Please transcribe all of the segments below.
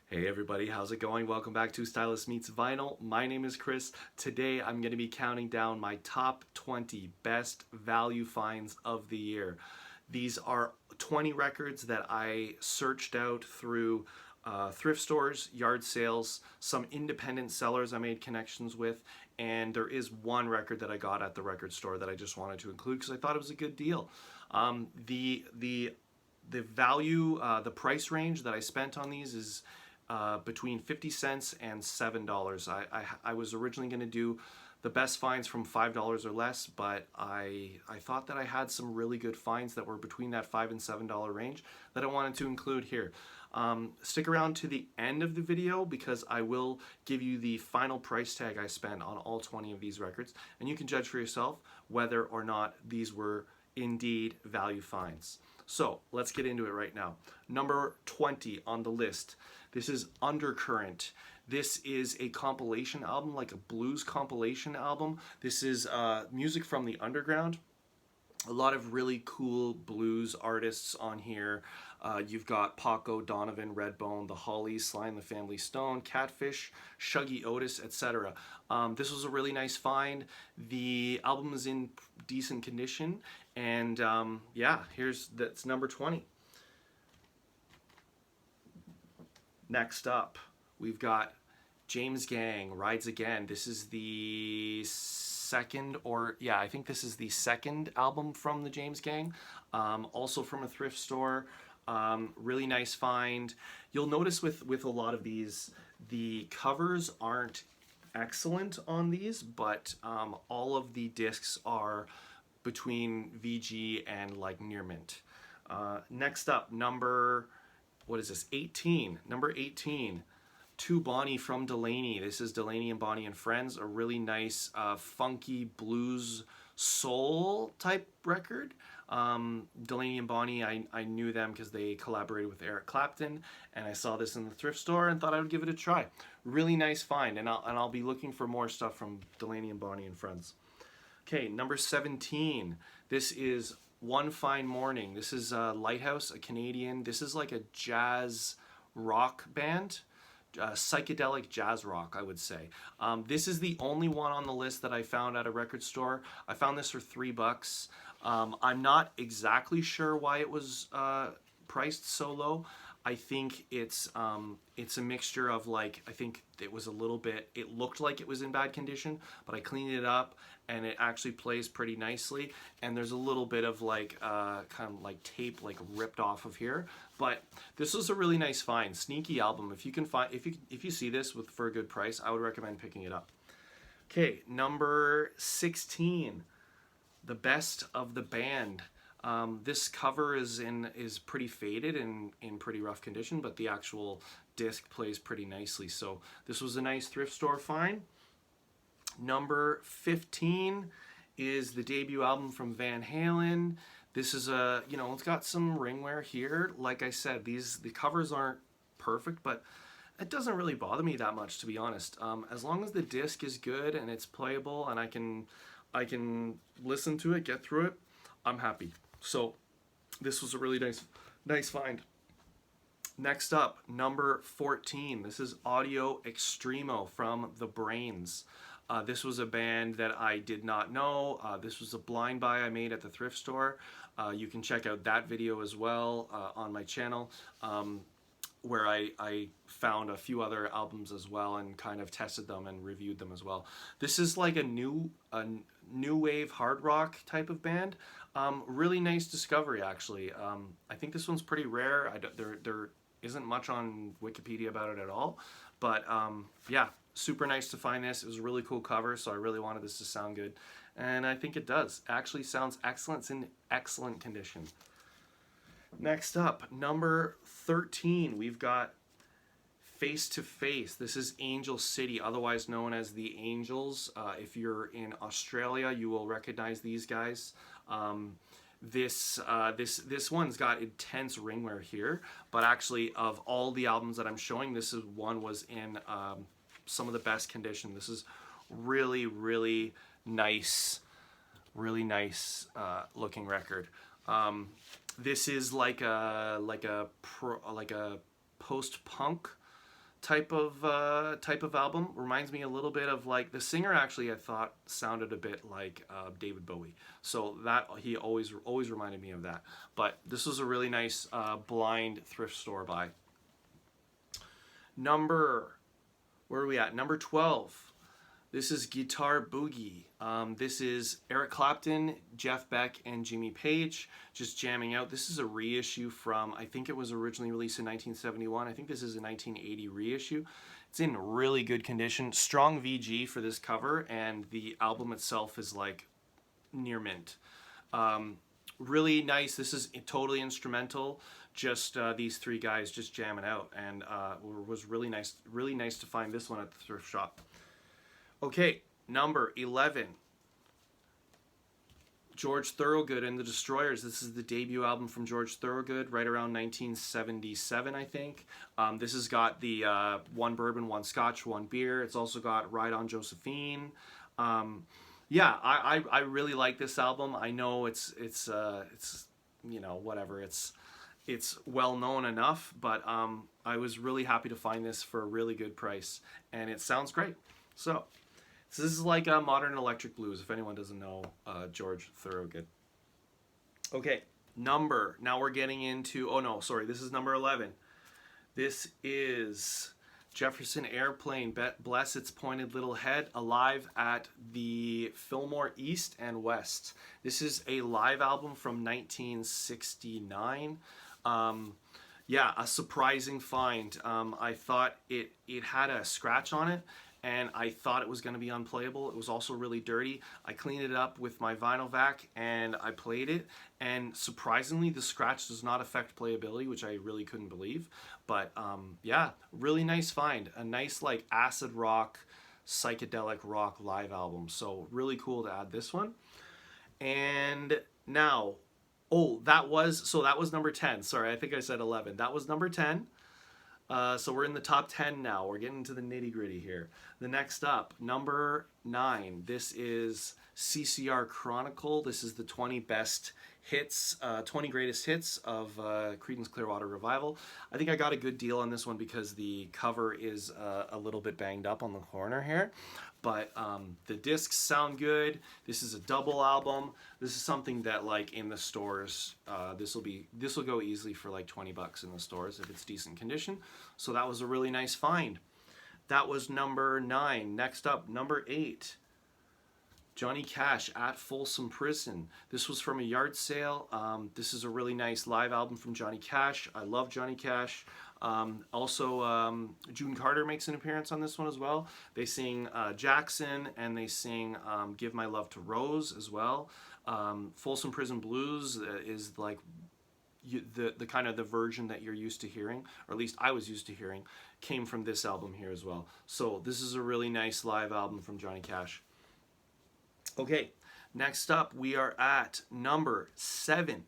Hey everybody, how's it going? Welcome back to Stylist Meets Vinyl. My name is Chris. Today I'm going to be counting down my top 20 best value finds of the year. These are 20 records that I searched out through thrift stores, yard sales, some independent sellers I made connections with, and there is one record that I got at the record store that I just wanted to include because I thought it was a good deal. The value, the price range that I spent on these is between 50 cents and $7. I was originally going to do the best finds from $5 or less, but I thought that I had some really good finds that were between that $5 and $7 range that I wanted to include here. Stick around to the end of the video because I will give you the final price tag I spent on all 20 of these records, and you can judge for yourself whether or not these were indeed value finds. So let's get into it right now. Number 20 on the list. This is Undercurrent. This is a compilation album, like a blues compilation album. This is music from the underground. A lot of really cool blues artists on here. You've got Paco, Donovan, Redbone, The Hollies, Sly and the Family Stone, Catfish, Shuggy Otis, etc. This was a really nice find. The album is in decent condition, and yeah, that's number 20. Next up, we've got James Gang, Rides Again. This is the second, I think this is the second album from the James Gang, also from a thrift store. Really nice find. You'll notice with a lot of these, the covers aren't excellent on these, but all of the discs are between VG and like near mint. Next up, what is this? 18. Number 18. To Bonnie from Delaney. This is Delaney and Bonnie and Friends, a really nice funky blues soul type record. Delaney and Bonnie, I knew them because they collaborated with Eric Clapton, and I saw this in the thrift store and thought I would give it a try. Really nice find, and I'll be looking for more stuff from Delaney and Bonnie and Friends. Okay, number 17. This is One Fine Morning. This is Lighthouse, a Canadian. This is like a jazz rock band. Psychedelic jazz rock, I would say. This is the only one on the list that I found at a record store. I found this for $3. I'm not exactly sure why it was priced so low. I think it's a mixture of, like, I think it was a little bit, it looked like it was in bad condition, but I cleaned it up and it actually plays pretty nicely, and there's a little bit of like kind of like tape like ripped off of here, but this was a really nice find. Sneaky album. If you can find, if you see this for a good price, I would recommend picking it up. Okay, number 16, The Best of the Band. This cover is pretty faded and in pretty rough condition, but the actual disc plays pretty nicely. So this was a nice thrift store find. Number 15 is the debut album from Van Halen. This is it's got some ringwear here. Like I said, the covers aren't perfect, but it doesn't really bother me that much, to be honest. As long as the disc is good and it's playable and I can listen to it, get through it, I'm happy. So this was a really nice find. Next up, number 14. This is Audio Extremo from The Brains. This was a band that I did not know. This was a blind buy I made at the thrift store. You can check out that video as well on my channel, where I found a few other albums as well and kind of tested them and reviewed them as well. This is like a new wave hard rock type of band. Really nice discovery, actually. I think this one's pretty rare. There isn't much on Wikipedia about it at all, but yeah, super nice to find this. It was a really cool cover, so I really wanted this to sound good, and I think it does. Actually sounds excellent. It's in excellent condition. Next up, number 13, we've got Face to Face. This is Angel City, otherwise known as the Angels. If you're in Australia, you will recognize these guys. This one's got intense ringwear here, but actually of all the albums that I'm showing, this one was in some of the best condition. This is really nice looking record. This is like a post-punk type of album. Reminds me a little bit of like the singer. Actually, I thought sounded a bit like David Bowie. So that he always reminded me of that. But this was a really nice blind thrift store buy. Where are we at? Number 12. This is Guitar Boogie. This is Eric Clapton, Jeff Beck, and Jimmy Page just jamming out. This is a reissue from, I think it was originally released in 1971. I think this is a 1980 reissue. It's in really good condition. Strong VG for this cover, and the album itself is like near mint. Really nice. This is totally instrumental. Just these three guys just jamming out, and was really nice to find this one at the thrift shop. Okay, number 11. George Thorogood and the Destroyers. This is the debut album from George Thorogood, right around 1977, I think. This has got the one bourbon, one scotch, one beer. It's also got Ride On Josephine. Yeah, I really like this album. I know it's you know, whatever. It's well known enough, but I was really happy to find this for a really good price, and it sounds great. So this is like a modern electric blues, if anyone doesn't know George Thorogood. Okay, now we're getting into, oh no, sorry, this is number 11. This is Jefferson Airplane, Bless Its Pointed Little Head, alive at the Fillmore East and West. This is a live album from 1969. Yeah, a surprising find. I thought it had a scratch on it, and I thought it was going to be unplayable. It was also really dirty. I cleaned it up with my vinyl vac, and I played it, and surprisingly, the scratch does not affect playability, which I really couldn't believe. But yeah, really nice find. A nice like acid rock, psychedelic rock live album. So really cool to add this one. And now, oh, that was number 10. Sorry, I think I said 11. That was number 10. So we're in the top 10 now. We're getting to the nitty gritty here. The next up, number 9. This is CCR Chronicle. This is the 20 best hits, 20 greatest hits of Creedence Clearwater Revival. I think I got a good deal on this one because the cover is a little bit banged up on the corner here. But the discs sound good. This is a double album. This is something that, like, in the stores, this will go easily for like $20 in the stores if it's decent condition. So that was a really nice find. That was number 9. Next up, number 8. Johnny Cash at Folsom Prison. This was from a yard sale. This is a really nice live album from Johnny Cash. I love Johnny Cash. Also, June Carter makes an appearance on this one as well. They sing Jackson, and they sing Give My Love to Rose as well. Folsom Prison Blues is like the kind of the version that you're used to hearing, or at least I was used to hearing, came from this album here as well. So this is a really nice live album from Johnny Cash. Okay, next up we are at number 7.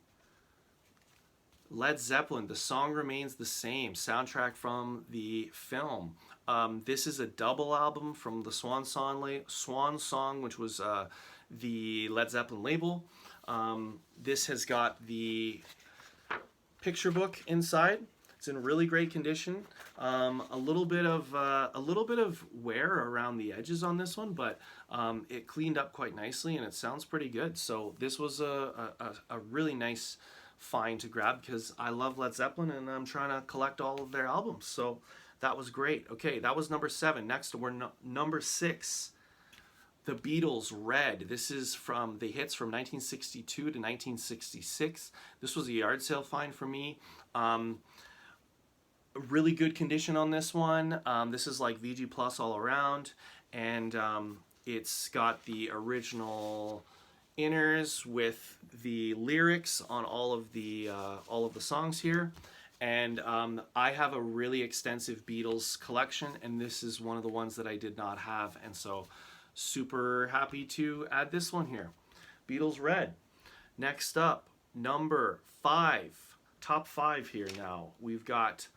Led Zeppelin, The Song Remains the Same, soundtrack from the film. This is a double album from the Swan Song, which was the Led Zeppelin label. This has got the picture book inside. It's in really great condition. A little bit of wear around the edges on this one, but it cleaned up quite nicely, and it sounds pretty good. So this was a really nice find to grab because I love Led Zeppelin and I'm trying to collect all of their albums. So that was great. Okay, that was number 7. Next, we're number 6. The Beatles, Red. This is from the hits from 1962 to 1966. This was a yard sale find for me. Really good condition on this one. This is like VG Plus all around, and it's got the original inners with the lyrics on all of the songs here. And I have a really extensive Beatles collection, and this is one of the ones that I did not have, and so super happy to add this one here. Beatles, Red. Next up, number 5. Top 5 here now. We've got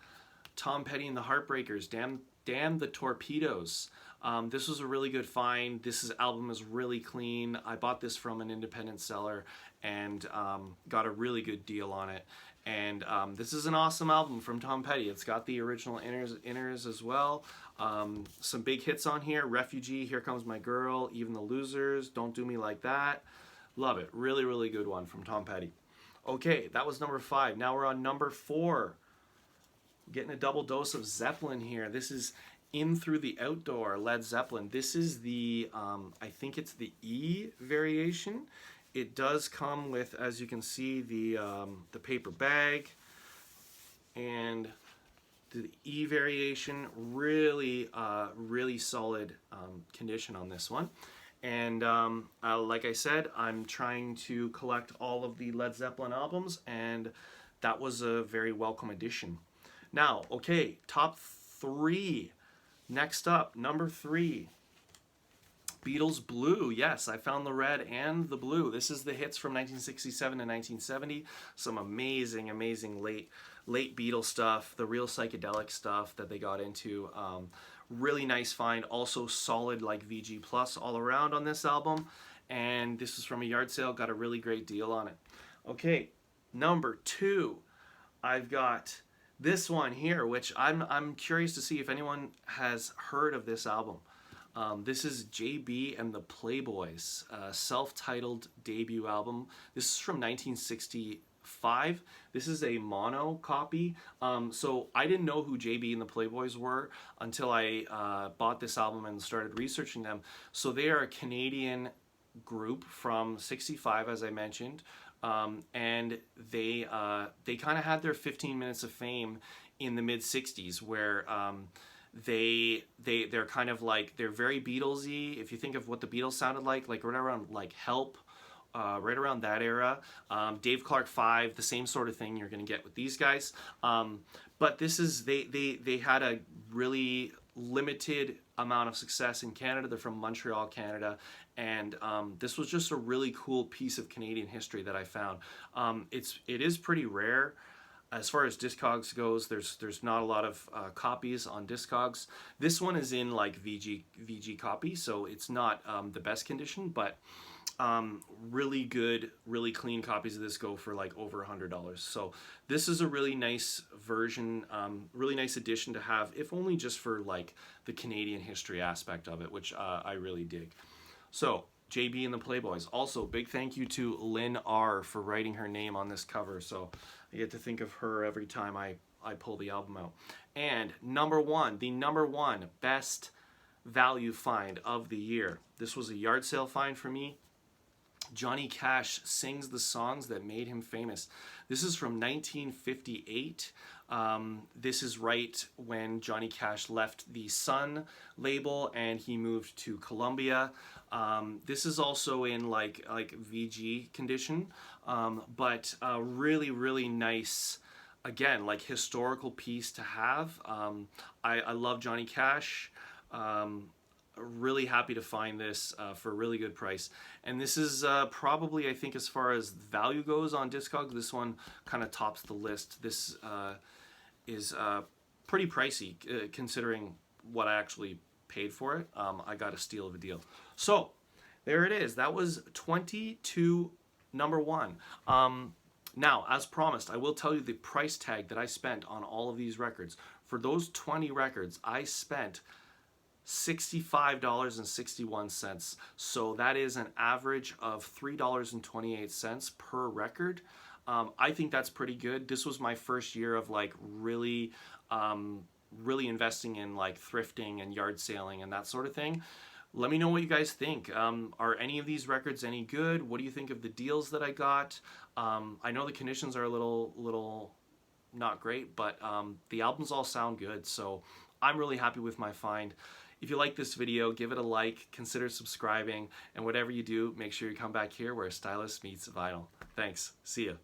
Tom Petty and the Heartbreakers, Damn the Torpedoes. This was a really good find. This album is really clean. I bought this from an independent seller and got a really good deal on it. And this is an awesome album from Tom Petty. It's got the original inners as well. Some big hits on here: Refugee, Here Comes My Girl, Even the Losers, Don't Do Me Like That. Love it. Really, really good one from Tom Petty. Okay, that was number 5. Now we're on number 4. Getting a double dose of Zeppelin here. This is In Through the Outdoor, Led Zeppelin. This is the, I think it's the E variation. It does come with, as you can see, the paper bag and the E variation. Really, really solid condition on this one. And like I said, I'm trying to collect all of the Led Zeppelin albums, and that was a very welcome addition. Now, okay, top 3. Next up, number 3. Beatles Blue. Yes, I found the red and the blue. This is the hits from 1967 and 1970. Some amazing, amazing late Beatles stuff. The real psychedelic stuff that they got into. Really nice find. Also solid like VG Plus all around on this album. And this is from a yard sale. Got a really great deal on it. Okay, number 2. I've got this one here, which I'm curious to see if anyone has heard of this album. This is JB and the Playboys, self-titled debut album. This is from 1965. This is a mono copy. So I didn't know who JB and the Playboys were until I bought this album and started researching them. So they are a Canadian group from 65, as I mentioned. And they kind of had their 15 minutes of fame in the mid-60s, where they're kind of like, they're very Beatlesy. If you think of what the Beatles sounded like right around like Help, right around that era. Dave Clark 5, the same sort of thing you're going to get with these guys. But this is, they had a really limited amount of success in Canada. They're from Montreal, Canada, and this was just a really cool piece of Canadian history that I found. It is pretty rare. As far as Discogs goes, there's not a lot of copies on Discogs. This one is in like VG copy, so it's not the best condition, but really good, really clean copies of this go for like over $100. So this is a really nice version, really nice addition to have, if only just for like the Canadian history aspect of it, which I really dig. So JB and the Playboys. Also, big thank you to Lynn R. for writing her name on this cover. So I get to think of her every time I pull the album out. And number 1, the number 1 best value find of the year. This was a yard sale find for me. Johnny Cash Sings the Songs That Made Him Famous. This is from 1958. This is right when Johnny Cash left the Sun label and he moved to Columbia. This is also in like VG condition, but a really, really nice, again, like historical piece to have. I love Johnny Cash. Really happy to find this for a really good price. And this is probably, I think, as far as value goes on Discogs, this one kind of tops the list. This is pretty pricey considering what I actually paid for it. I got a steal of a deal. So there it is. That was 22 number 1. Now, as promised, I will tell you the price tag that I spent on all of these records. For those 20 records, I spent $65.61. So that is an average of $3.28 per record. I think that's pretty good. This was my first year of like really investing in like thrifting and yard sailing and that sort of thing. Let me know what you guys think. Are any of these records any good? What do you think of the deals that I got? I know the conditions are a little not great, but the albums all sound good. So I'm really happy with my find. If you like this video, give it a like, consider subscribing, and whatever you do, make sure you come back here where stylus meets vinyl. Thanks. See ya.